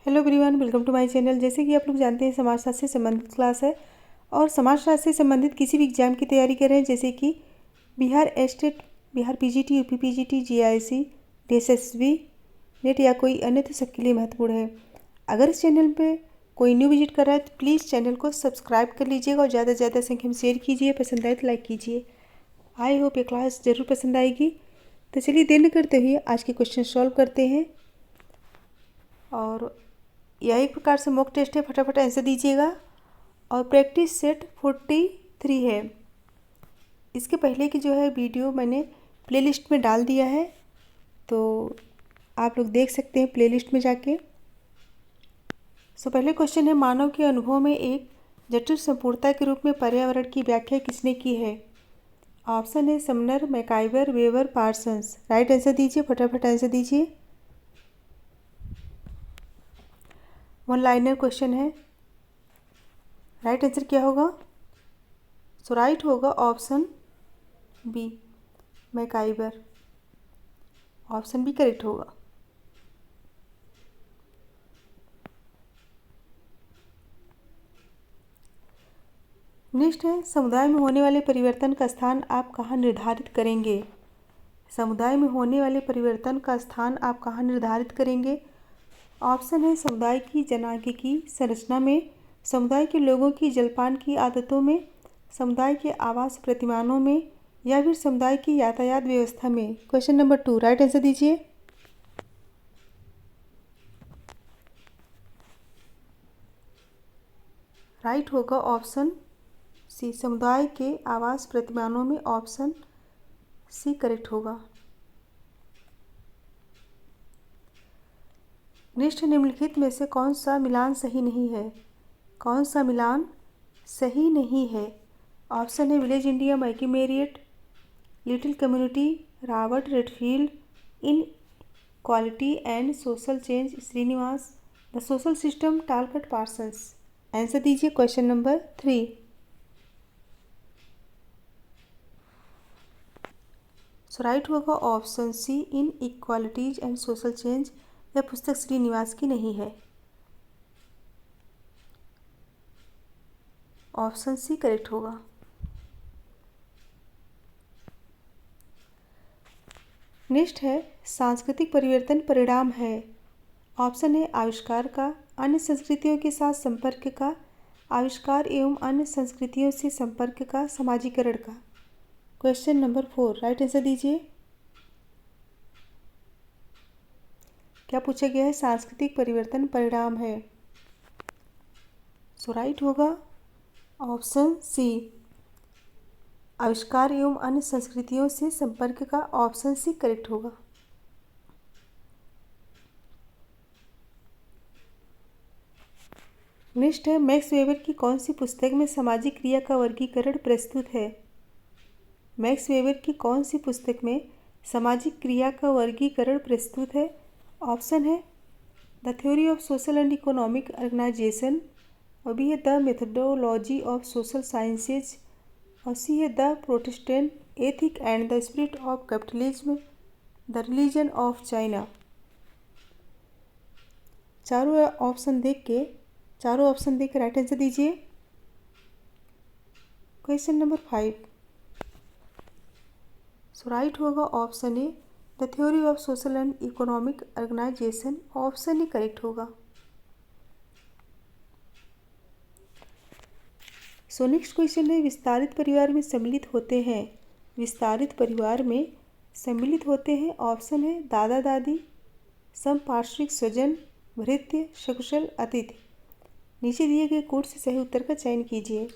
Hello everyone, welcome to my channel. जैसे कि आप लोग जानते हैं, समाजशास्त्र से संबंधित क्लास है और समाजशास्त्र से संबंधित किसी भी एग्जाम की तैयारी कर रहे हैं, जैसे कि Bihar estate, Bihar PGT, UP PGT, GIC, DSSB, net या कोई अन्य, तो सबके लिए महत्वपूर्ण है। अगर इस चैनल पर कोई न्यू विजिट कर रहा है तो प्लीज़ चैनल को सब्सक्राइब कर लीजिएगा और ज़्यादा से ज़्यादा संख्या में शेयर कीजिए। पसंद आए तो लाइक कीजिए। आई होप ये क्लास ज़रूर पसंद आएगी। तो चलिए देर न करते हुए आज के क्वेश्चन सॉल्व करते हैं। और यह एक प्रकार से मॉक टेस्ट है, फटाफट आंसर दीजिएगा। और प्रैक्टिस सेट 43 है। इसके पहले की जो है वीडियो मैंने प्लेलिस्ट में डाल दिया है, तो आप लोग देख सकते हैं प्लेलिस्ट में जाके। पहले क्वेश्चन है, मानव के अनुभव में एक जटिल संपूर्णता के रूप में पर्यावरण की व्याख्या किसने की है? ऑप्शन है Sumner, MacIver, Weber, Parsons. Right answer दीजिए, फटाफट आंसर दीजिए। वन लाइनर क्वेश्चन है। राइट आंसर क्या होगा? राइट होगा option B, MacIver. Option B correct होगा। नेक्स्ट है, समुदाय में होने वाले परिवर्तन का स्थान आप कहाँ निर्धारित करेंगे? समुदाय में होने वाले परिवर्तन का स्थान आप कहाँ निर्धारित करेंगे? ऑप्शन है समुदाय की जनांगीकी संरचना में, समुदाय के लोगों की जलपान की आदतों में, समुदाय के आवास प्रतिमानों में, या फिर समुदाय की यातायात व्यवस्था में। क्वेश्चन नंबर 2, राइट आंसर दीजिए। राइट होगा ऑप्शन सी, समुदाय के आवास प्रतिमानों में। ऑप्शन सी करेक्ट होगा। नेक्स्ट, निम्नलिखित में से कौन सा मिलान सही नहीं है? कौन सा मिलान सही नहीं है? ऑप्शन है village India, McKim Marriott, little community, Robert Redfield, inequality and social change, Srinivas, the social system, Talcott, Parsons. Answer दीजिए क्वेश्चन नंबर 3। राइट होगा option C, inequalities and social change. यह पुस्तक श्रीनिवास की नहीं है। ऑप्शन सी करेक्ट होगा। Next है, सांस्कृतिक परिवर्तन परिणाम है। ऑप्शन है आविष्कार का, अन्य संस्कृतियों के साथ संपर्क का, आविष्कार एवं अन्य संस्कृतियों से संपर्क का, समाजीकरण का। क्वेश्चन नंबर 4, राइट आंसर दीजिए। क्या पूछा गया है? सांस्कृतिक परिवर्तन परिणाम है। राइट होगा ऑप्शन सी, आविष्कार एवं अन्य संस्कृतियों से संपर्क का। ऑप्शन सी करेक्ट होगा। नेक्स्ट है, मैक्स वेबर की कौन सी पुस्तक में सामाजिक क्रिया का वर्गीकरण प्रस्तुत है? मैक्स वेबर की कौन सी पुस्तक में सामाजिक क्रिया का वर्गीकरण प्रस्तुत है? ऑप्शन है the theory of social and economic organisation, और बी है the methodology of social sciences, और सी है the Protestant ethic and the spirit of capitalism, the religion of China. चारों ऑप्शन देख के राइट आंसर दीजिए। क्वेश्चन नंबर 5, राइट होगा option A, the theory of social and economic organisation. Option A correct होगा। Next question है, विस्तारित परिवार में सम्मिलित होते हैं। विस्तारित परिवार में सम्मिलित होते हैं। ऑप्शन है दादा दादी, समपार्श्विक स्वजन, भृत्य, सकुशल अतिथि। नीचे दिए गए कोड से सही उत्तर का चयन कीजिए।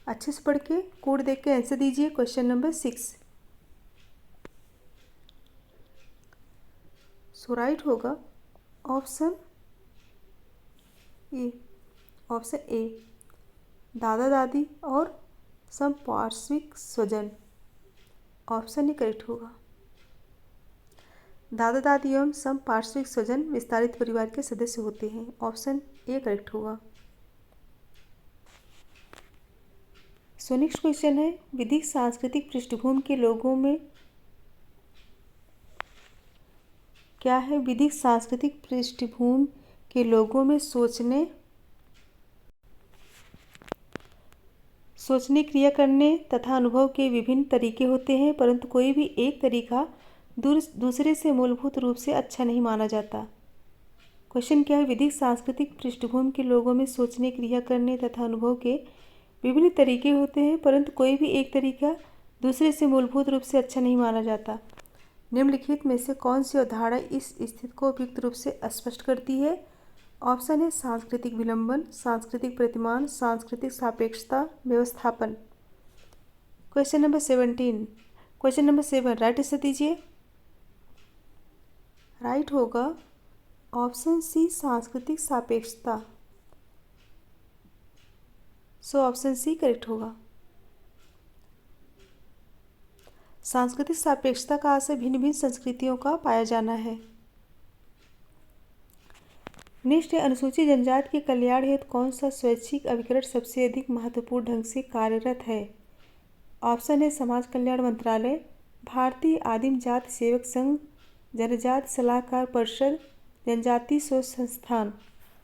अच्छे से पढ़ के कोड देख के आंसर दीजिए। क्वेश्चन नंबर 6, राइट होगा ऑप्शन ए। ऑप्शन ए, दादा दादी और समपार्श्विक स्वजन। ऑप्शन ए करेक्ट होगा। दादा दादी एवं समपार्श्विक स्वजन विस्तारित परिवार के सदस्य होते हैं। ऑप्शन ए करेक्ट होगा। नेक्स्ट क्वेश्चन है, विधिक सांस्कृतिक पृष्ठभूमि के लोगों में क्या है? विधिक सांस्कृतिक पृष्ठभूमि के लोगों में सोचने, क्रिया करने तथा अनुभव के विभिन्न तरीके होते हैं, परंतु कोई भी एक तरीका दूसरे से मूलभूत रूप से अच्छा नहीं माना जाता। क्वेश्चन क्या है? विधिक सांस्कृतिक पृष्ठभूमि के लोगों में सोचने, क्रिया करने तथा अनुभव के विभिन्न तरीके होते हैं, परंतु कोई भी एक तरीका दूसरे से मूलभूत रूप से अच्छा नहीं माना जाता। निम्नलिखित में से कौन सी अवधारणा इस स्थिति को उपयुक्त रूप से स्पष्ट करती है? ऑप्शन है सांस्कृतिक विलंबन, सांस्कृतिक प्रतिमान, सांस्कृतिक सापेक्षता, व्यवस्थापन। क्वेश्चन नंबर 7 राइट आंसर दीजिए। राइट होगा ऑप्शन सी, सांस्कृतिक सापेक्षता। सो ऑप्शन सी करेक्ट होगा। सांस्कृतिक सापेक्षता का आशय भिन्न भिन्न संस्कृतियों का पाया जाना है। नेक्स्ट है, अनुसूचित जनजाति के कल्याण हेतु कौन सा स्वैच्छिक अभिकरण सबसे अधिक महत्वपूर्ण ढंग से कार्यरत है? ऑप्शन है समाज कल्याण मंत्रालय, भारतीय आदिम जाति सेवक संघ, जनजाति सलाहकार परिषद, जनजाति शोध संस्थान।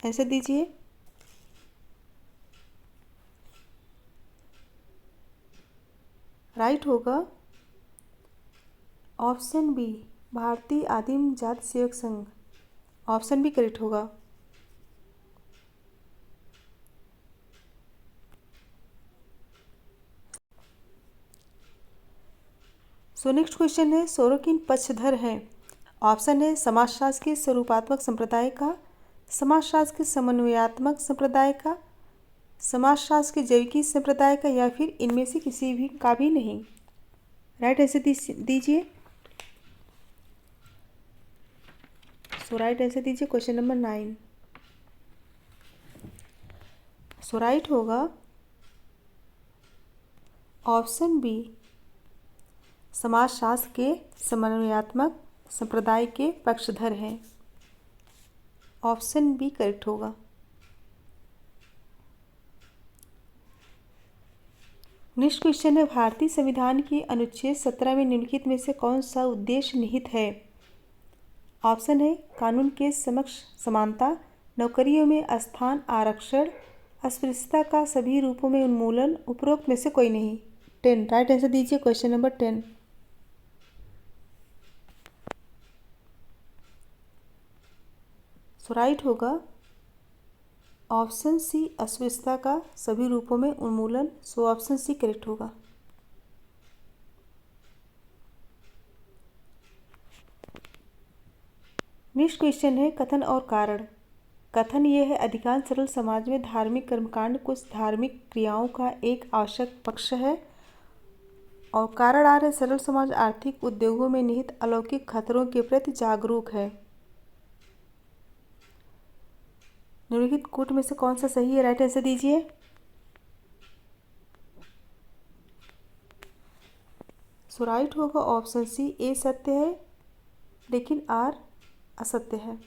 आंसर दीजिए। राइट होगा ऑप्शन बी, भारतीय आदिम जाति Sevak Sangh. Option B correct होगा। सो नेक्स्ट क्वेश्चन है, सोरोकिन पक्षधर हैं। ऑप्शन है समाजशास्त्र के स्वरूपात्मक संप्रदाय का, समाजशास्त्र के समन्वयात्मक संप्रदाय का, समाजशास्त्र के जैविकी संप्रदाय का, या फिर इनमें से किसी भी का भी नहीं। राइट आंसर दीजिए। सो राइट आंसर दीजिए क्वेश्चन नंबर 9। सो राइट होगा ऑप्शन बी, समाजशास्त्र के समन्वयात्मक संप्रदाय के पक्षधर हैं। ऑप्शन बी करेक्ट होगा। नेक्स्ट क्वेश्चन है, भारतीय संविधान के अनुच्छेद 17 में निम्नलिखित में से कौन सा उद्देश्य निहित है? ऑप्शन है कानून के समक्ष समानता, नौकरियों में स्थान आरक्षण, अस्पृश्यता का सभी रूपों में उन्मूलन, उपरोक्त में से कोई नहीं। 10 राइट आंसर दीजिए क्वेश्चन नंबर 10। सो राइट होगा ऑप्शन सी, अस्पृश्यता का सभी रूपों में उन्मूलन। सो ऑप्शन सी करेक्ट होगा। नेक्स्ट क्वेश्चन है, कथन और कारण। कथन ये है, अधिकांश सरल समाज में धार्मिक कर्मकांड कुछ धार्मिक क्रियाओं का एक आवश्यक पक्ष है। और कारण आ रहे, सरल समाज आर्थिक उद्योगों में निहित अलौकिक खतरों के प्रति जागरूक है। निम्नलिखित कोट में से कौन सा सही है? राइट आंसर दीजिए। सो राइट होगा ऑप्शन सी, ए सत्य है लेकिन आर असत्य है।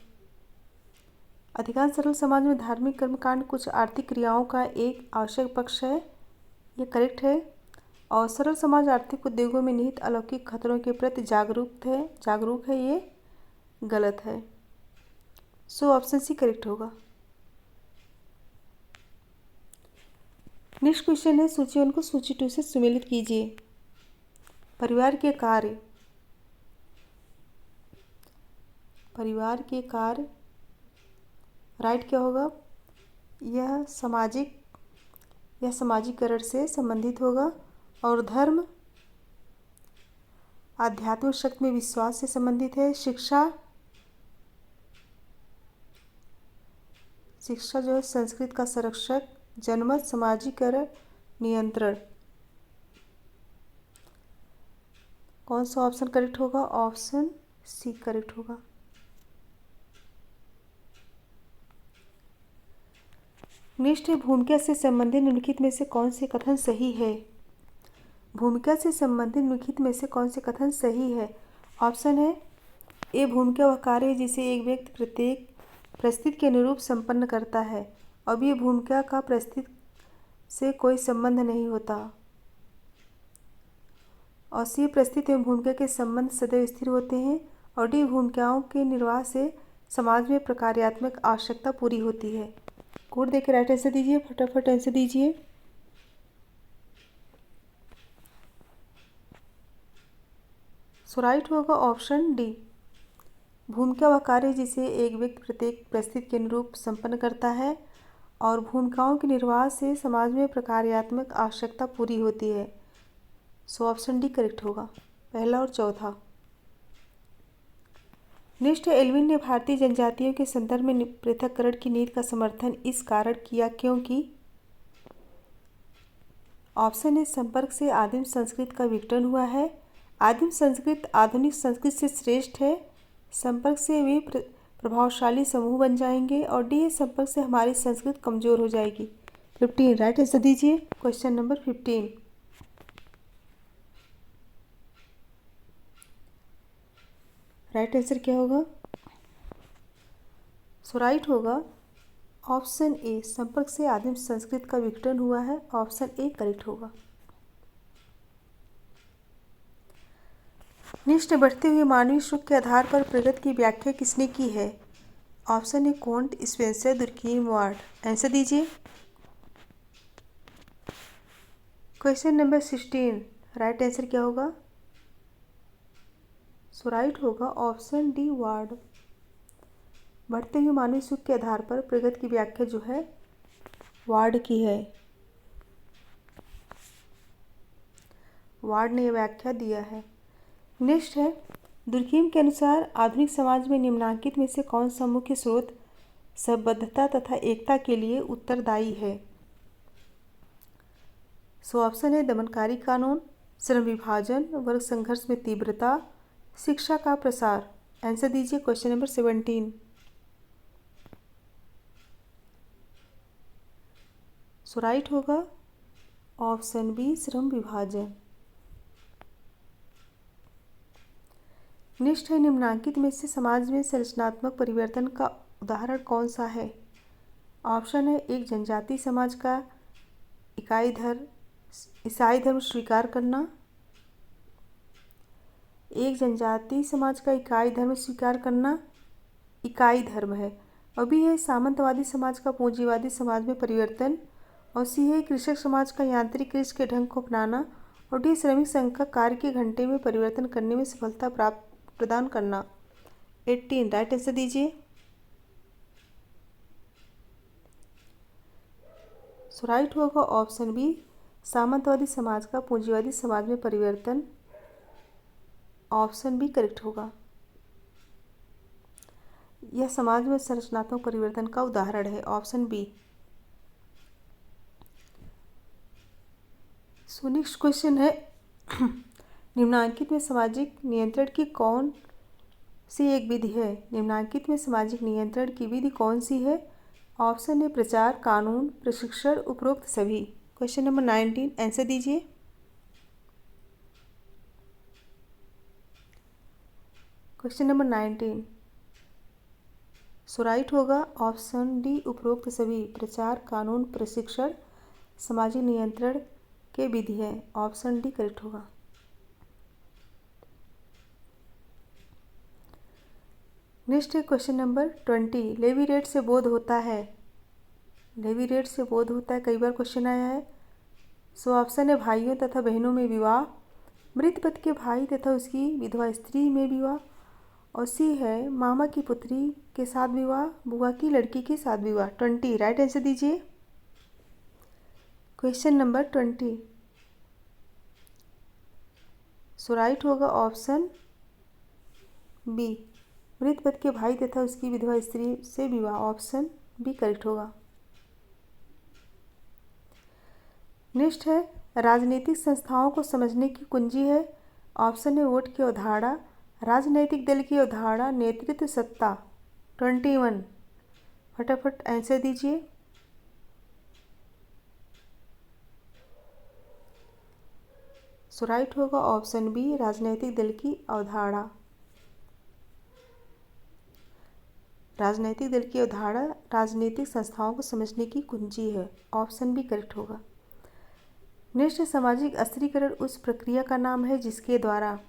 अधिकांश सरल समाज में धार्मिक कर्मकांड कुछ आर्थिक क्रियाओं का एक आवश्यक पक्ष है, ये करेक्ट है। और सरल समाज आर्थिक उद्योगों में निहित अलौकिक खतरों के प्रति जागरूक है, ये गलत है। सो ऑप्शन सी करेक्ट होगा। नेक्स्ट क्वेश्चन है, सूची 1 को सूची 2 से सुमेलित कीजिए। परिवार के कार्य। परिवार के कार्य राइट क्या होगा? यह सामाजिकरण से संबंधित होगा। और धर्म आध्यात्मिक शक्ति में विश्वास से संबंधित है। शिक्षा जो है संस्कृति का संरक्षक, जनमत, सामाजिकरण, नियंत्रण। कौन सा ऑप्शन करेक्ट होगा? ऑप्शन सी करेक्ट होगा। नेक्स्ट है, भूमिका से संबंधित निम्नलिखित में से कौन से कथन सही है? भूमिका से संबंधित निम्नलिखित में से कौन से कथन सही है? ऑप्शन है ए, भूमिका वह कार्य है जिसे एक व्यक्ति प्रत्येक परिस्थिति के अनुरूप संपन्न करता है। अब ये भूमिका का परिस्थिति से कोई संबंध नहीं होता। और सी, परिस्थिति एवं भूमिका के संबंध सदैव स्थिर होते हैं। और डी भूमिकाओं के निर्वाह से समाज में प्रकार्यात्मक आवश्यकता पूरी होती है। कोड देके राइट आंसर दीजिए, फटाफट आंसर दीजिए। सो राइट होगा ऑप्शन डी। भूमिका वह कार्य जिसे एक व्यक्ति प्रत्येक परिस्थिति के अनुरूप संपन्न करता है और भूमिकाओं के निर्वाह से समाज में प्रकार्यात्मक आवश्यकता पूरी होती है। सो ऑप्शन डी करेक्ट होगा, पहला और चौथा। नेक्स्ट एल्विन ने भारतीय जनजातियों के संदर्भ में पृथक्करण की नीति का समर्थन इस कारण किया क्योंकि ऑप्शन ए संपर्क से आदिम संस्कृत का विघटन हुआ है, आदिम संस्कृत आधुनिक संस्कृत से श्रेष्ठ है, संपर्क से वे प्रभावशाली समूह बन जाएंगे, और डी संपर्क से हमारी संस्कृत कमजोर हो जाएगी। 15 राइट आंसर दीजिए, क्वेश्चन नंबर 15। राइट आंसर क्या होगा? सो राइट होगा ऑप्शन ए, संपर्क से आदिम संस्कृत का विघटन हुआ है, ऑप्शन ए करेक्ट होगा। नेक्स्ट, बढ़ते हुए मानवीय सुख के आधार पर प्रगति की व्याख्या किसने की है? Option A can't, Spencer, दुर्कीम, ward. Answer दीजिए। क्वेश्चन नंबर 16 राइट आंसर क्या होगा? सो राइट होगा ऑप्शन डी, वार्ड। बढ़ते हुए मानवीय सुख के आधार पर प्रगति की व्याख्या जो है वार्ड की है। वार्ड ने यह व्याख्या दिया है। नेक्स्ट है, दुर्कीम के अनुसार आधुनिक समाज में निम्नलिखित में से कौन सा मुख्य स्रोत संबद्धता तथा एकता के लिए उत्तरदायी है? सो ऑप्शन है दमनकारी कानून, श्रम विभाजन, वर्ग संघर्ष में तीव्रता, शिक्षा का प्रसार। आंसर दीजिए क्वेश्चन नंबर 17। सो राइट होगा ऑप्शन बी, श्रम विभाजन। नेक्स्ट है, निम्नलिखित में से समाज में संरचनात्मक परिवर्तन का उदाहरण कौन सा है? ऑप्शन है एक जनजातीय समाज का ईसाई धर्म स्वीकार करना, एक जनजातीय समाज का इकाई धर्म स्वीकार करना इकाई धर्म है, और बी है सामंतवादी समाज का पूंजीवादी समाज में परिवर्तन, और सी है कृषक समाज का यांत्रिक कृषि के ढंग को अपनाना, और डी श्रमिक संघ का कार्य के घंटे में परिवर्तन करने में सफलता प्रदान करना। 18 राइट आंसर दीजिए। सो राइट होगा ऑप्शन बी, सामंतवादी समाज का पूंजीवादी समाज में परिवर्तन, ऑप्शन बी करेक्ट होगा। यह समाज में संरचनात्मक परिवर्तन का उदाहरण है, option B. So next question है, निम्नलिखित में सामाजिक नियंत्रण की कौन सी एक विधि है? निम्नलिखित में सामाजिक नियंत्रण की विधि कौन सी है? ऑप्शन है प्रचार, कानून, प्रशिक्षण, उपरोक्त सभी। क्वेश्चन नंबर 19 आंसर दीजिए। क्वेश्चन नंबर 19 सो राइट होगा ऑप्शन डी, उपरोक्त सभी। प्रचार, कानून, प्रशिक्षण सामाजिक नियंत्रण के विधि है, ऑप्शन डी करेक्ट होगा। नेक्स्ट है क्वेश्चन नंबर 20, लेवी-रेट से बोध होता है। लेवी-रेट से बोध होता है, कई बार क्वेश्चन आया है। सो ऑप्शन है भाइयों तथा बहनों में विवाह, मृत पति के भाई तथा उसकी विधवा स्त्री में विवाह, और सी है मामा की पुत्री के साथ विवाह, बुआ की लड़की के साथ विवाह। 20 राइट आंसर दीजिए। क्वेश्चन नंबर 20 सो राइट होगा ऑप्शन बी, मृत पति के भाई तथा उसकी विधवा स्त्री से विवाह, ऑप्शन बी करेक्ट होगा। नेक्स्ट है, राजनीतिक संस्थाओं को समझने की कुंजी है। ऑप्शन है वोट की अवधारणा, राजनीतिक दल की अवधारणा, नेतृत्व सत्ता। 21 फटाफट आंसर दीजिए। सो राइट होगा ऑप्शन बी, राजनीतिक दल की अवधारणा। राजनीतिक दल की अवधारणा राजनीतिक संस्थाओं को समझने की कुंजी है, ऑप्शन बी करेक्ट होगा। नेक्स्ट, सामाजिक अस्थिरीकरण उस प्रक्रिया का नाम है जिसके द्वारा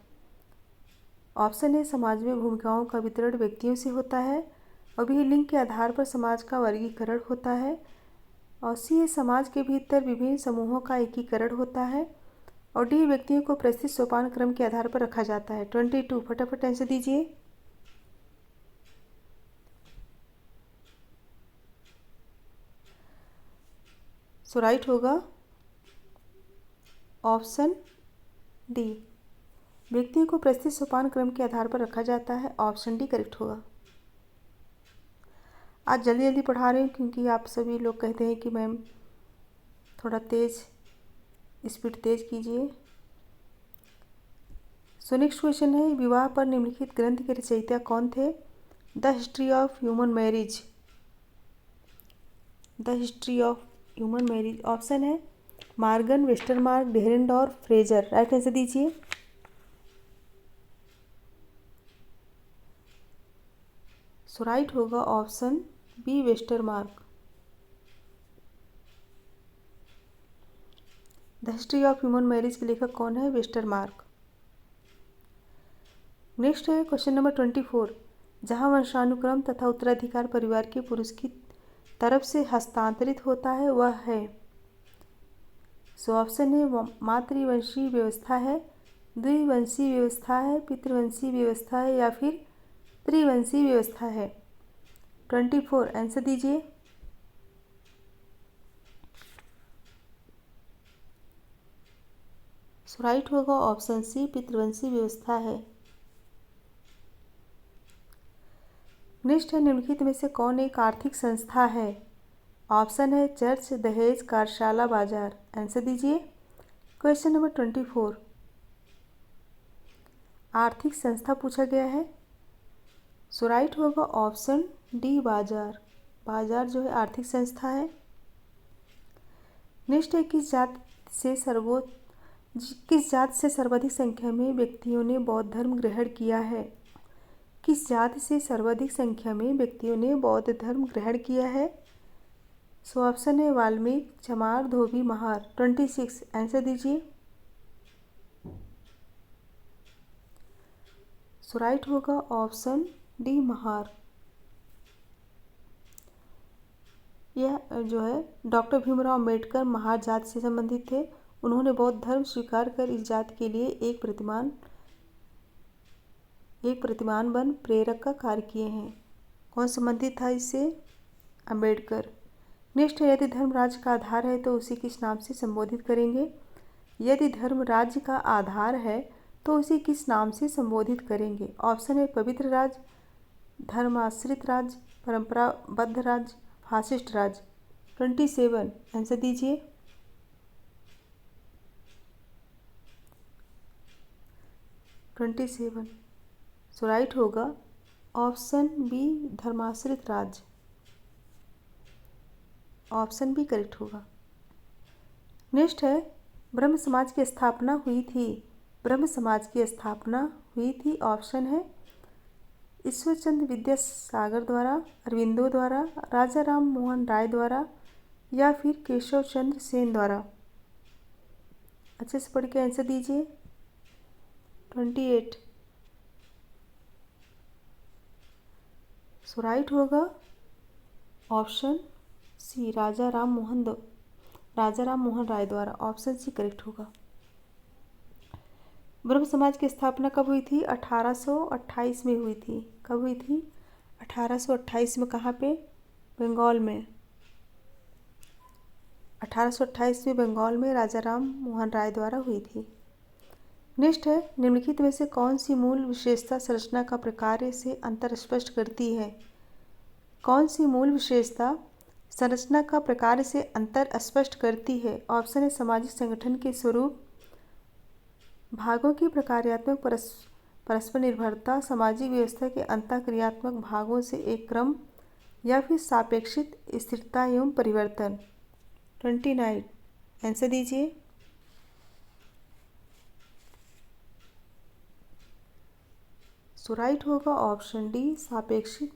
ऑप्शन ए समाज में भूमिकाओं का वितरण व्यक्तियों से होता है, और बी लिंग के आधार पर समाज का वर्गीकरण होता है, और सी समाज के भीतर विभिन्न समूहों का एकीकरण होता है, और डी व्यक्तियों को प्रस्तुत सोपान क्रम के आधार पर रखा जाता है। 22 फटाफट आंसर दीजिए। सो राइट होगा ऑप्शन डी, व्यक्तियों को प्रस्तुत सोपान क्रम के आधार पर रखा जाता है। ऑप्शन डी करेक्ट होगा। आज जल्दी जल्दी पढ़ा रही हूँ क्योंकि आप सभी लोग कहते हैं कि मैम थोड़ा तेज़ स्पीड तेज़ कीजिए। सो नेक्स्ट क्वेश्चन है, विवाह पर निम्नलिखित ग्रंथ के रचयिता कौन थे? The history of human marriage. The history of human marriage. Option है Morgan, Westermarck, Dahrendorf, Frazer. Right answer दीजिए। सो राइट होगा option B, Westermarck. The history of human marriage के लेखक कौन है? वेस्टरमार्क। नेक्स्ट है क्वेश्चन नंबर 24, जहाँ वंशानुक्रम तथा उत्तराधिकार परिवार के पुरुष की तरफ से हस्तांतरित होता है वह है। सो ऑप्शन है मातृवंशीय व्यवस्था है, द्विवंशीय व्यवस्था है, पितृवंशीय व्यवस्था है, या फिर त्रिवंशीय व्यवस्था है। 24 आंसर दीजिए। सो राइट होगा ऑप्शन सी, पितृवंशीय व्यवस्था है। नेक्स्ट है, निम्नलिखित में से कौन एक आर्थिक संस्था है? ऑप्शन है चर्च, दहेज, कार्यशाला, बाजार। आंसर दीजिए। क्वेश्चन नंबर 24 आर्थिक संस्था पूछा गया है। सो राइट होगा ऑप्शन डी, बाजार। बाजार जो है आर्थिक संस्था है। नेक्स्ट है, किस जात से सर्वाधिक संख्या में व्यक्तियों ने बौद्ध धर्म ग्रहण किया है? किस जाति से सर्वाधिक संख्या में व्यक्तियों ने बौद्ध धर्म ग्रहण किया है? सो ऑप्शन है वाल्मीकि, चमार, धोबी, महार। 26 आंसर दीजिए। सो राइट होगा ऑप्शन डी, महार। यह जो है डॉक्टर भीमराव अंबेडकर महार जात से संबंधित थे। उन्होंने बौद्ध धर्म स्वीकार कर इस जात के लिए एक प्रतिमान बन प्रेरक का कार्य किए हैं। कौन संबंधित था इससे? अंबेडकर। नेक्स्ट है, यदि धर्म राज्य का आधार है तो उसे किस नाम से संबोधित करेंगे? यदि धर्म राज्य का आधार है तो उसे किस नाम से संबोधित करेंगे? ऑप्शन है पवित्र राज्य, धर्माश्रित राज्य, परंपराबद्ध राज्य, फासिस्ट राज्य। 27 आंसर दीजिए। सो राइट होगा ऑप्शन बी, धर्माश्रित राज्य। ऑप्शन बी करेक्ट होगा। नेक्स्ट है, ब्रह्म समाज की स्थापना हुई थी। ब्रह्म समाज की स्थापना हुई थी। ऑप्शन है ईश्वरचंद्र विद्यासागर द्वारा, अरविंदो द्वारा, राजा राम मोहन राय द्वारा, या फिर केशव चंद्र सेन द्वारा। अच्छे से पढ़ के आंसर दीजिए। 28 सो राइट होगा ऑप्शन सी, राजा राम मोहन राय द्वारा। ऑप्शन सी करेक्ट होगा। ब्रह्म समाज की स्थापना कब हुई थी? 1828 में हुई थी। कब हुई थी? 1828 में। कहाँ पे? बंगाल में। 1828 में बंगाल में राजा राम मोहन राय द्वारा हुई थी। नेक्स्ट है, निम्नलिखित में से कौन सी मूल विशेषता संरचना का प्रकार से अंतर स्पष्ट करती है? कौन सी मूल विशेषता संरचना का प्रकार से अंतर स्पष्ट करती है? ऑप्शन है सामाजिक संगठन के स्वरूप, भागों की प्रकार्यात्मक परस्पर निर्भरता, सामाजिक व्यवस्था के अंतःक्रियात्मक भागों से एक क्रम, या फिर सापेक्षित स्थिरता एवं परिवर्तन। 29 आंसर दीजिए। सो राइट होगा ऑप्शन डी, सापेक्षिक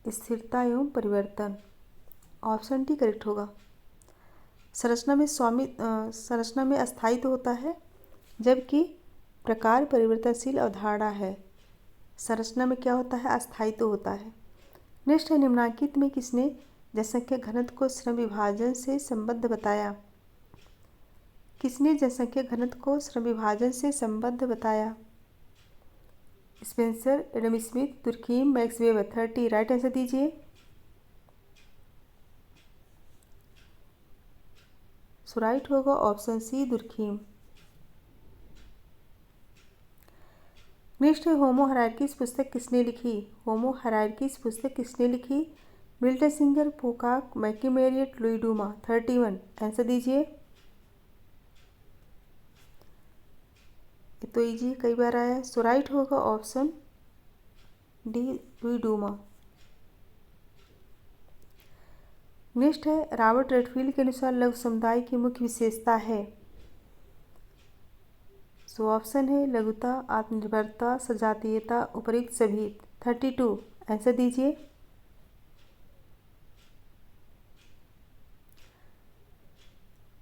स्थिरता एवं परिवर्तन। ऑप्शन डी करेक्ट होगा। संरचना में अस्थायित्व होता है, जबकि प्रकार परिवर्तनशील अवधारणा है। संरचना में क्या होता है, अस्थायित्व होता है। नेक्स्ट है, निम्नलिखित में किसने जनसंख्या घनत्व को श्रम विभाजन से संबद्ध बताया? किसने जनसंख्या घनत्व को श्रम विभाजन से संबद्ध बताया? Spencer, Adam Smith, Durkheim, max weber. 30 right answer दीजिए। सो राइट होगा ऑप्शन सी, दुर्खीम। नेक्स्ट है, होमो हायरार्कीज पुस्तक किसने लिखी? होमो हायरार्कीज पुस्तक किसने लिखी? Milton Singer, Pocock, McKim Marriott, Louis Dumont. 31 answer दीजिए। तो इजी कई बार आया है। सो राइट होगा option D, Louis Dumont. Next है, रॉबर्ट रेडफील्ड के अनुसार लघु समुदाय की मुख्य विशेषता है? सो ऑप्शन है लघुता, आत्मनिर्भरता, सजातीयता, उपयुक्त सभी। 32 आंसर दीजिए।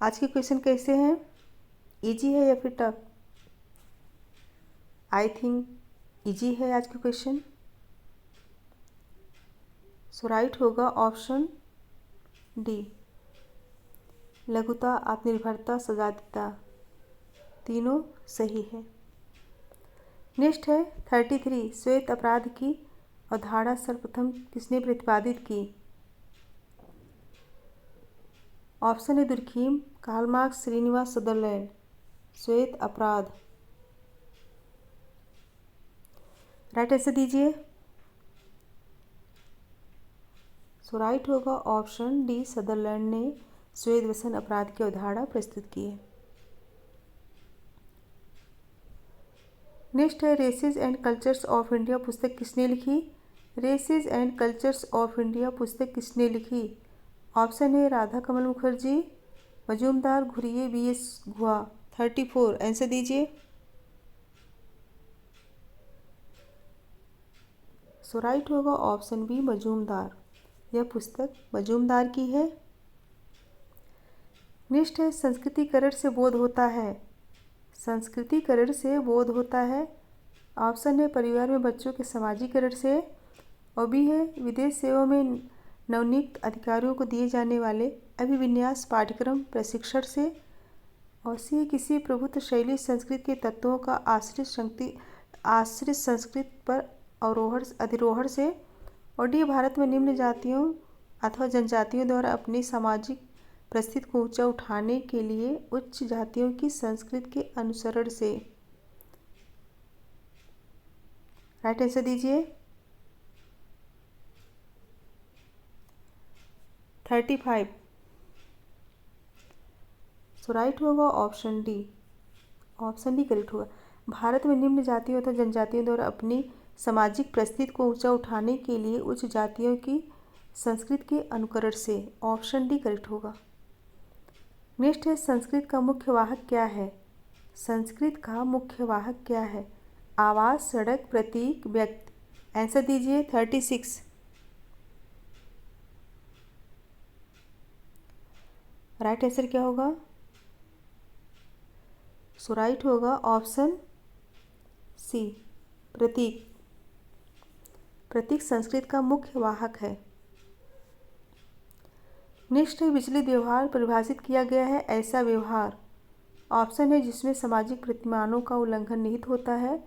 आज के क्वेश्चन कैसे हैं, इजी है या फिर टफ? आई थिंक इजी है आज का क्वेश्चन। सो राइट होगा ऑप्शन डी, लघुता, आत्मनिर्भरता, सजातीयता, तीनों सही है। नेक्स्ट है 33, श्वेत अपराध की अवधारणा सर्वप्रथम किसने प्रतिपादित की? ऑप्शन है Durkheim, Karl Marx, Srinivas Sutherland. श्वेत अपराध राइट आंसर दीजिए। सो राइट होगा ऑप्शन डी, सदरलैंड ने श्वेत व्यसन अपराध की अवधारणा प्रस्तुत की है। नेक्स्ट है, races and cultures of India पुस्तक किसने लिखी? Races and cultures of India पुस्तक किसने लिखी? ऑप्शन है राधा कमल मुखर्जी, मजूमदार, घुरिये, BS गुहा। 34 आंसर दीजिए। सो राइट होगा ऑप्शन बी, मजूमदार। यह पुस्तक मजूमदार की है। नेक्स्ट है, संस्कृतिकरण से बोध होता है? संस्कृतिकरण से बोध होता है। ऑप्शन है परिवार में बच्चों के समाजीकरण से, और बी है विदेश सेवा में नवनियुक्त अधिकारियों को दिए जाने वाले अभिविन्यास पाठ्यक्रम प्रशिक्षण से, और सी है किसी प्रभुत्व शैली संस्कृत के तत्वों का आश्रित संस्कृत पर अधिरोहण से, और डी भारत में निम्न जातियों अथवा जनजातियों द्वारा अपनी सामाजिक परिस्थिति को ऊंचा उठाने के लिए उच्च जातियों की संस्कृति के अनुसरण से। राइट आंसर दीजिए। 35 सो राइट होगा option D. Option D correct होगा। भारत में निम्न जातियों तथा जनजातियों द्वारा अपनी सामाजिक परिस्थिति को ऊंचा उठाने के लिए उच्च जातियों की संस्कृति के अनुकरण से। ऑप्शन डी करेक्ट होगा। नेक्स्ट है, संस्कृत का मुख्य वाहक क्या है? संस्कृत का मुख्य वाहक क्या है? आवाज, सड़क, प्रतीक, व्यक्ति। आंसर दीजिए। 36 राइट आंसर क्या होगा? सो राइट होगा ऑप्शन सी, प्रतीक। प्रतीक संस्कृत का मुख्य वाहक है। नेक्स्ट है, विचलित व्यवहार परिभाषित किया गया है। ऐसा व्यवहार। ऑप्शन है जिसमें सामाजिक प्रतिमानों का उल्लंघन निहित होता है,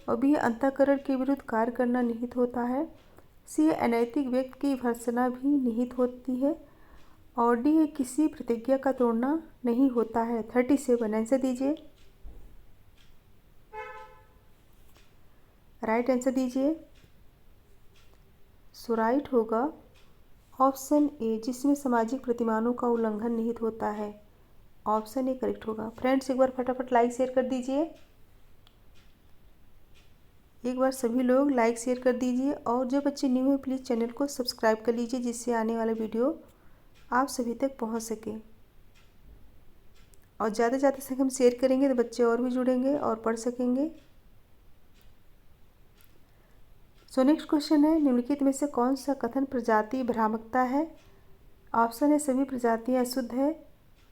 और बी अंतःकरण के विरुद्ध कार्य करना निहित होता है, सी अनैतिक व्यक्ति की भर्त्सना भी निहित होती है, और डी है किसी प्रतिज्ञा का तोड़ना नहीं होता है। 37 आंसर दीजिए। राइट आंसर दीजिए। सो राइट होगा ऑप्शन ए, जिसमें सामाजिक प्रतिमानों का उल्लंघन निहित होता है। ऑप्शन ए करेक्ट होगा। फ्रेंड्स एक बार फटाफट लाइक शेयर कर दीजिए। एक बार सभी लोग लाइक शेयर कर दीजिए, और जो बच्चे न्यू हैं प्लीज़ चैनल को सब्सक्राइब कर लीजिए, जिससे आने वाला वीडियो आप सभी तक पहुंच सके। और ज़्यादा से ज़्यादा से हम शेयर करेंगे तो बच्चे और भी जुड़ेंगे और पढ़ सकेंगे। सो नेक्स्ट क्वेश्चन है, निम्नलिखित में से कौन सा कथन प्रजाति भ्रामकता है? ऑप्शन है सभी प्रजातियां अशुद्ध है,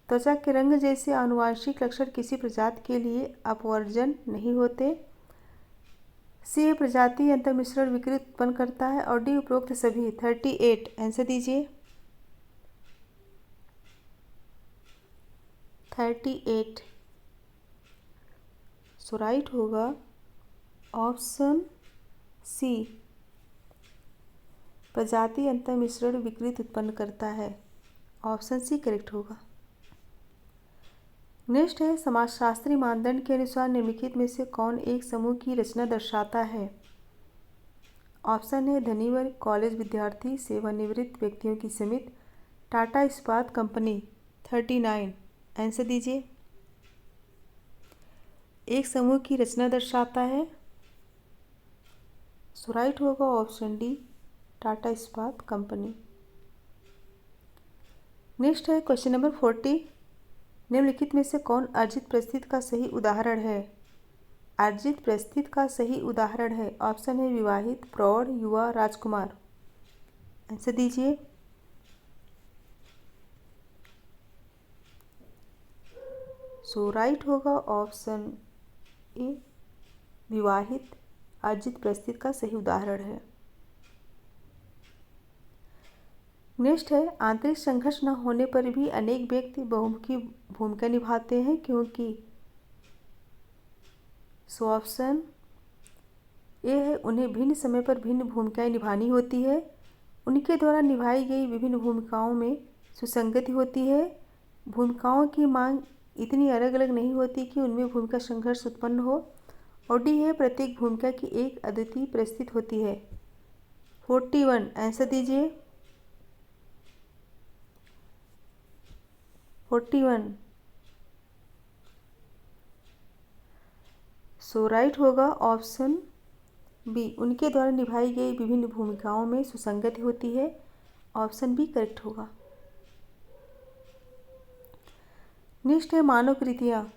त्वचा के रंग जैसे आनुवांशिक लक्षण किसी प्रजाति के लिए अपवर्जन नहीं होते, सी है प्रजाति अंतर मिश्रण विकृत उत्पन्न करता है। और डी उपरोक्त सभी। 38 आंसर दीजिए। 38 सो राइट होगा ऑप्शन सी, प्रजाति अंतर मिश्रण विकृत उत्पन्न करता है। ऑप्शन सी करेक्ट होगा। नेक्स्ट है समाजशास्त्री मानदंड के अनुसार निम्नलिखित में से कौन एक समूह की रचना दर्शाता है। ऑप्शन है धनी वर्ग, कॉलेज विद्यार्थी, सेवानिवृत्त व्यक्तियों की समिति, टाटा इस्पात कंपनी। 39 आंसर दीजिए। एक समूह की रचना दर्शाता है सो राइट होगा ऑप्शन डी, टाटा इस्पात कंपनी। नेक्स्ट है क्वेश्चन नंबर 40, निम्नलिखित में से कौन अर्जित परिस्थिति का सही उदाहरण है। अर्जित परिस्थिति का सही उदाहरण है। ऑप्शन है विवाहित, प्रौढ़, युवा, राजकुमार। आंसर दीजिए। सो राइट होगा ऑप्शन ए, विवाहित अर्जित परिस्थिति का सही उदाहरण है। नेक्स्ट है आंतरिक संघर्ष न होने पर भी अनेक व्यक्ति बहुमुखी भूमिका निभाते हैं क्योंकि। सो ऑप्शन ए है उन्हें भिन्न समय पर भिन्न भूमिकाएं निभानी होती है, उनके द्वारा निभाई गई विभिन्न भूमिकाओं में सुसंगति होती है, भूमिकाओं की मांग इतनी अलग अलग नहीं होती कि उनमें भूमिका संघर्ष उत्पन्न हो, और डी है प्रत्येक भूमिका की एक अद्वितीय परिस्थिति होती है। 41 आंसर दीजिए। 41 सो राइट होगा ऑप्शन बी, उनके द्वारा निभाई गई विभिन्न भूमिकाओं में सुसंगति होती है। ऑप्शन बी करेक्ट होगा। नेक्स्ट है मानव कृतियाँ।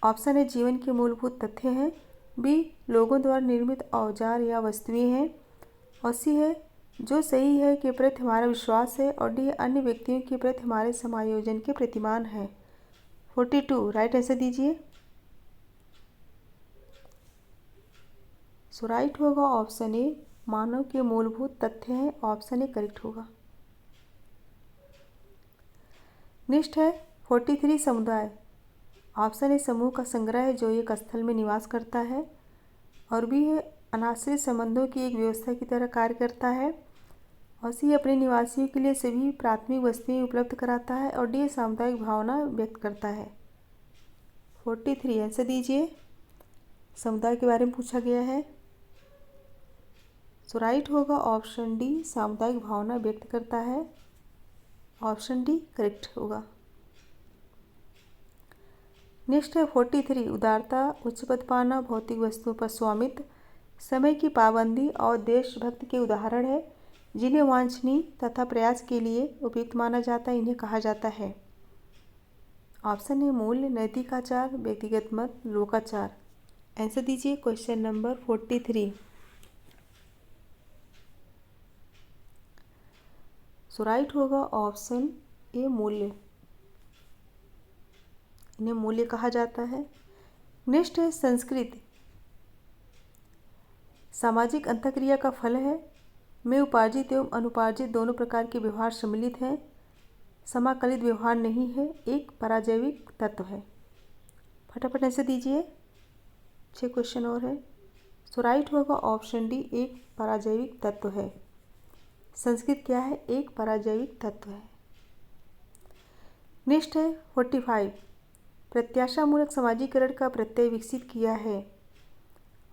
ऑप्शन है जीवन के मूलभूत तथ्य हैं, बी लोगों द्वारा निर्मित औजार या वस्तुएं हैं, और सी है जो सही है के प्रति हमारा विश्वास है, और डी अन्य व्यक्तियों के प्रति हमारे समायोजन के प्रतिमान है। 42 राइट आंसर दीजिए। सो राइट होगा ऑप्शन ए, मानव के मूलभूत तथ्य हैं। ऑप्शन ए करेक्ट होगा। नेक्स्ट है 43 समुदाय। ऑप्शन ए समूह का संग्रह है जो एक स्थल में निवास करता है, और बी है अनाश्रित संबंधों की एक व्यवस्था की तरह कार्य करता है, और सी अपने निवासियों के लिए सभी प्राथमिक वस्तुएं उपलब्ध कराता है, और डी सामुदायिक भावना व्यक्त करता है। 43 आंसर दीजिए। समुदाय के बारे में पूछा गया है। सो राइट होगा ऑप्शन डी, सामुदायिक भावना व्यक्त करता है। ऑप्शन डी करेक्ट होगा। नेक्स्ट है 43 उदारता, उच्च पद पाना, भौतिक वस्तुओं पर स्वामित्व, समय की पाबंदी और देशभक्ति के उदाहरण है जिन्हें वांछनीय तथा प्रयास के लिए उपयुक्त माना जाता है, इन्हें कहा जाता है। ऑप्शन है मूल्य, नैतिक आचार, व्यक्तिगत मत, लोकाचार। आंसर दीजिए क्वेश्चन नंबर 43। सो राइट होगा ऑप्शन ए मूल्य, इन्हें मूल्य कहा जाता है। नेक्स्ट है संस्कृति। सामाजिक अंतःक्रिया का फल है, में उपार्जित एवं अनुपार्जित दोनों प्रकार के व्यवहार सम्मिलित हैं, समाकलित व्यवहार नहीं है, एक पराजैविक तत्व है। फटाफट आंसर दीजिए, 6 क्वेश्चन और है। सो राइट होगा ऑप्शन डी, एक पराजैविक तत्व है। संस्कृत क्या है? एक पराजैविक तत्व है। नेक्स्ट है 45 प्रत्याशामूलक समाजीकरण का प्रत्यय विकसित किया है।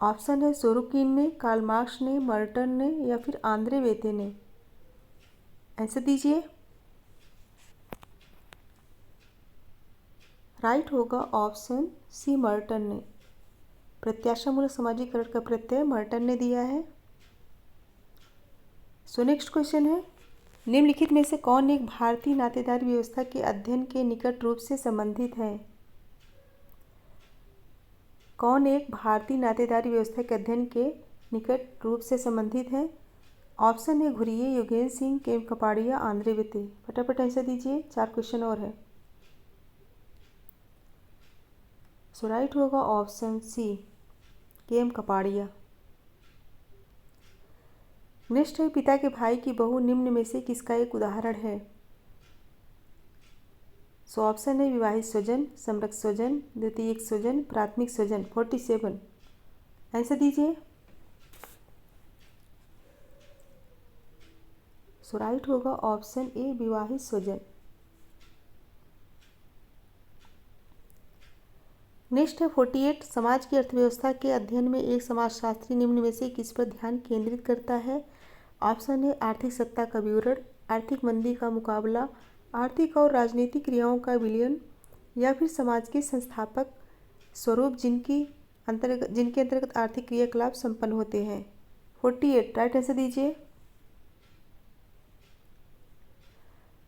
ऑप्शन है सोरोकिन ने, कार्ल मार्क्स ने, मर्टन ने या फिर आंद्रे वेते ने। आंसर दीजिए। राइट होगा ऑप्शन सी, मर्टन ने। प्रत्याशामूलक समाजीकरण का प्रत्यय मर्टन ने दिया है। सो नेक्स्ट क्वेश्चन है, निम्नलिखित में से कौन एक भारतीय नातेदारी व्यवस्था के अध्ययन के निकट रूप से संबंधित है? कौन एक भारतीय नातेदारी व्यवस्था के अध्ययन के निकट रूप से संबंधित है? ऑप्शन है घुरिये, योगेंद्र सिंह, केम कपाड़िया, आंद्रे वेते। फटाफट आंसर दीजिए, 4 क्वेश्चन और है। सो राइट होगा ऑप्शन सी, केम कपाड़िया। नेक्स्ट है पिता के भाई की बहू निम्न में से किसका एक उदाहरण है। सो ऑप्शन है विवाहित स्वजन, समरक स्वजन, द्वितीयक स्वजन, प्राथमिक स्वजन। 47 आंसर दीजिए। सो राइट होगा ऑप्शन ए विवाहित स्वजन। नेक्स्ट है 48 समाज की अर्थव्यवस्था के अध्ययन में एक समाजशास्त्री निम्न में से किस पर ध्यान केंद्रित करता है। ऑप्शन है आर्थिक सत्ता का विवरण, आर्थिक मंदी का मुकाबला, आर्थिक और राजनीतिक क्रियाओं का विलयन, या फिर समाज के संस्थापक स्वरूप जिनके अंतर्गत आर्थिक क्रियाकलाप संपन्न होते हैं। 48 राइट आंसर दीजिए।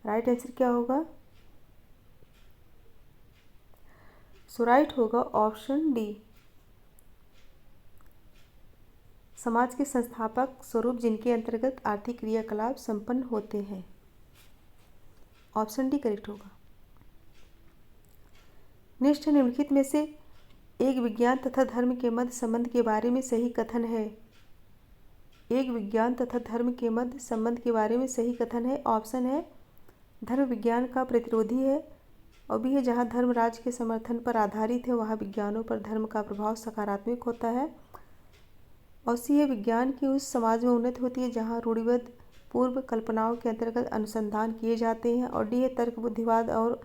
राइट आंसर क्या होगा। सो राइट होगा ऑप्शन डी, समाज के संस्थापक स्वरूप जिनके अंतर्गत आर्थिक क्रियाकलाप संपन्न होते हैं। ऑप्शन डी करेक्ट होगा। नेक्स्ट है निम्नलिखित में से एक विज्ञान तथा धर्म के मध्य संबंध के बारे में सही कथन है। एक विज्ञान तथा धर्म के मध्य संबंध के बारे में सही कथन है। ऑप्शन है धर्म विज्ञान का प्रतिरोधी है, और भी है जहाँ धर्म राज्य के समर्थन पर आधारित है वहाँ विज्ञानों पर धर्म का प्रभाव सकारात्मक होता है। और सी है विज्ञान की उस समाज में उन्नति होती है जहाँ रूढ़िबद्ध पूर्व कल्पनाओं के अंतर्गत अनुसंधान किए जाते हैं। और डी है तर्क बुद्धिवाद और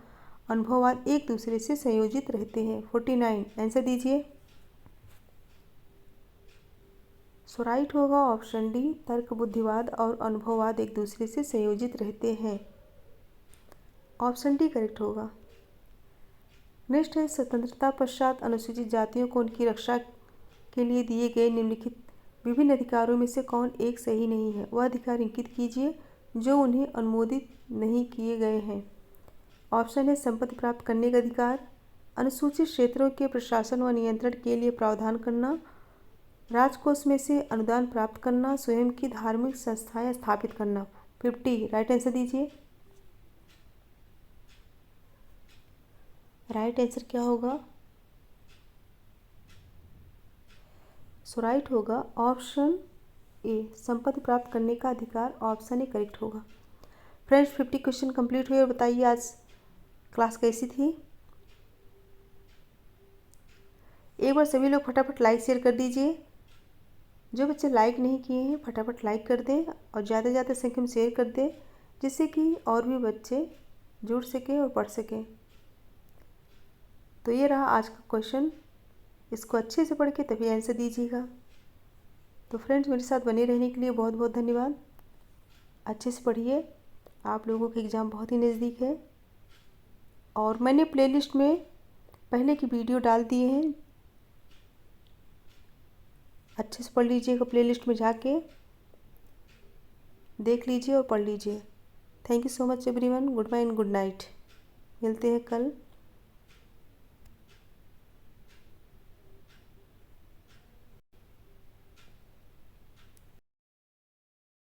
अनुभववाद एक दूसरे से संयोजित रहते हैं। 49 आंसर दीजिए। सो राइट होगा ऑप्शन डी, तर्क बुद्धिवाद और अनुभववाद एक दूसरे से संयोजित रहते हैं। ऑप्शन डी करेक्ट होगा। नेक्स्ट है स्वतंत्रता पश्चात अनुसूचित जातियों को उनकी रक्षा के लिए दिए गए निम्नलिखित विभिन्न अधिकारों में से कौन एक सही नहीं है। वह अधिकार इंगित कीजिए जो उन्हें अनुमोदित नहीं किए गए हैं। ऑप्शन है संपत्ति प्राप्त करने का अधिकार, अनुसूचित क्षेत्रों के प्रशासन व नियंत्रण के लिए प्रावधान करना, राजकोष में से अनुदान प्राप्त करना, स्वयं की धार्मिक संस्थाएं स्थापित करना। 50 राइट आंसर दीजिए। राइट आंसर क्या होगा। सो राइट होगा ऑप्शन ए, संपत्ति प्राप्त करने का अधिकार। ऑप्शन ए करेक्ट होगा। फ्रेंड्स 50 क्वेश्चन कंप्लीट हुए और बताइए आज क्लास कैसी थी। एक बार सभी लोग फटाफट लाइक शेयर कर दीजिए। जो बच्चे लाइक नहीं किए हैं फटाफट लाइक कर दें और ज़्यादा से ज़्यादा संख्या में शेयर कर दें जिससे कि और भी बच्चे जुड़ सकें और पढ़ सकें। तो ये रहा आज का क्वेश्चन, इसको अच्छे से पढ़ के तभी आंसर दीजिएगा। तो फ्रेंड्स मेरे साथ बने रहने के लिए बहुत बहुत धन्यवाद। अच्छे से पढ़िए, आप लोगों के एग्ज़ाम बहुत ही नज़दीक है। और मैंने प्लेलिस्ट में पहले की वीडियो डाल दिए हैं, अच्छे से पढ़ लीजिएगा। प्लेलिस्ट में जाके देख लीजिए और पढ़ लीजिए। Thank you so much everyone. Good bye and good night. मिलते हैं कल।